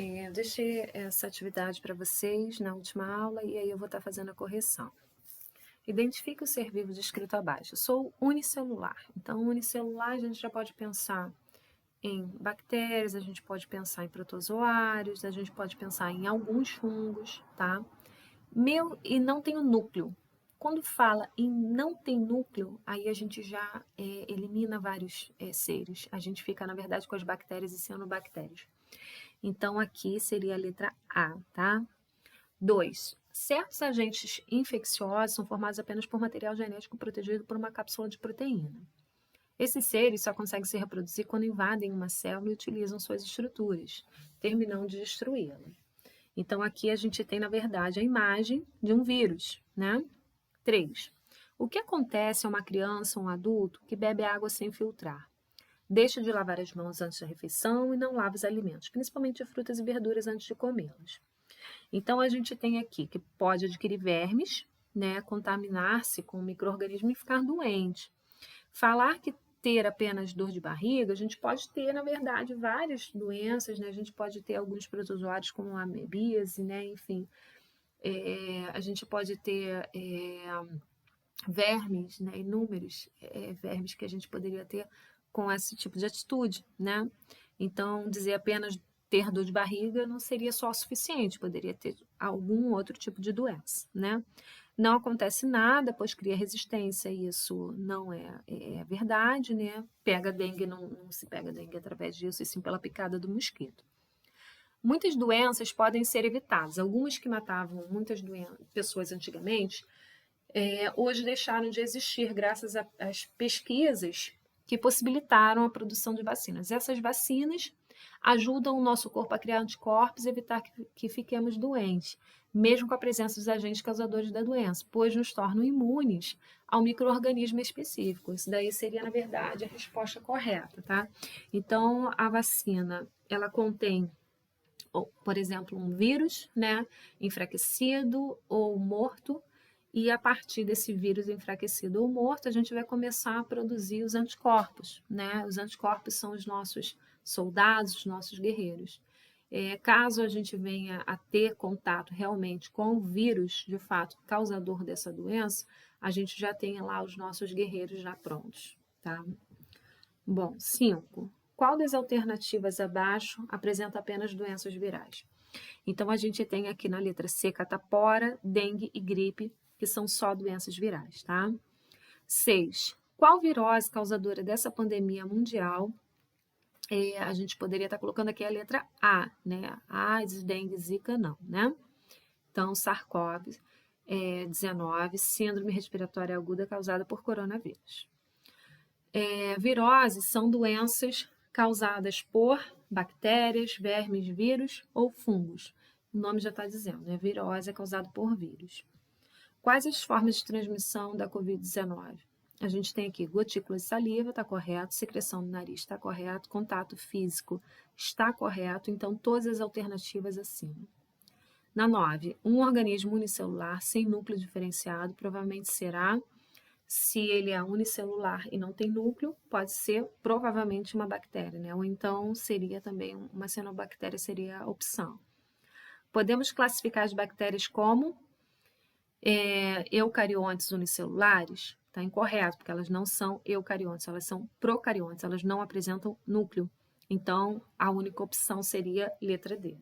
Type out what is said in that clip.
Eu deixei essa atividade para vocês na última aula e aí eu vou estar fazendo a correção. Identifique o ser vivo descrito abaixo. Eu sou unicelular. Então, unicelular a gente já pode pensar em bactérias, a gente pode pensar em protozoários, a gente pode pensar em alguns fungos, tá? E não tem o núcleo. Quando fala em não tem núcleo, aí a gente já elimina vários seres. A gente fica, na verdade, com as bactérias e cianobactérias. Então, aqui seria a letra A, tá? 2. Certos agentes infecciosos são formados apenas por material genético protegido por uma cápsula de proteína. Esses seres só conseguem se reproduzir quando invadem uma célula e utilizam suas estruturas, terminando de destruí-la. Então, aqui a gente tem, na verdade, a imagem de um vírus, né? 3. O que acontece a uma criança ou um adulto que bebe água sem filtrar? Deixa de lavar as mãos antes da refeição e não lava os alimentos, principalmente frutas e verduras antes de comê-los. Então, a gente tem aqui que pode adquirir vermes, né, contaminar-se com um micro-organismo e ficar doente. Falar que ter apenas dor de barriga, a gente pode ter, na verdade, várias doenças, né? A gente pode ter alguns protozoários como a amebíase, né? Enfim, a gente pode ter vermes, né? Inúmeros vermes que a gente poderia ter com esse tipo de atitude, né? Então, dizer apenas ter dor de barriga não seria só o suficiente, poderia ter algum outro tipo de doença, né? Não acontece nada, pois cria resistência, e isso não é verdade, né? Pega dengue, não se pega dengue através disso, e sim pela picada do mosquito. Muitas doenças podem ser evitadas. Algumas que matavam muitas pessoas antigamente, hoje deixaram de existir graças às pesquisas que possibilitaram a produção de vacinas. Essas vacinas ajudam o nosso corpo a criar anticorpos e evitar que fiquemos doentes, mesmo com a presença dos agentes causadores da doença, pois nos tornam imunes ao micro-organismo específico. Isso daí seria, na verdade, a resposta correta, tá? Então, a vacina, ela contém, por exemplo, um vírus, né, enfraquecido ou morto, e a partir desse vírus enfraquecido ou morto, a gente vai começar a produzir os anticorpos, né? Os anticorpos são os nossos soldados, os nossos guerreiros. Caso a gente venha a ter contato realmente com o vírus, de fato, causador dessa doença, a gente já tem lá os nossos guerreiros já prontos, tá? Bom, 5. Qual das alternativas abaixo apresenta apenas doenças virais? Então, a gente tem aqui na letra C, catapora, dengue e gripe, que são só doenças virais, tá? 6. Qual virose causadora dessa pandemia mundial? A gente poderia estar colocando aqui a letra A, né? AIDS, dengue, zika, não, né? Então, SARS-CoV-19, síndrome respiratória aguda causada por coronavírus. Viroses são doenças causadas por bactérias, vermes, vírus ou fungos. O nome já está dizendo, né? Virose é causada por vírus. Quais as formas de transmissão da Covid-19? A gente tem aqui gotícula de saliva, está correto, secreção do nariz está correto, contato físico está correto, então todas as alternativas acima. Na 9, um organismo unicelular sem núcleo diferenciado provavelmente será, se ele é unicelular e não tem núcleo, pode ser provavelmente uma bactéria, né? Ou então seria também uma cianobactéria, seria a opção. Podemos classificar as bactérias como eucariontes unicelulares? Está incorreto, porque elas não são eucariontes, elas são procariontes, elas não apresentam núcleo. Então, a única opção seria letra D.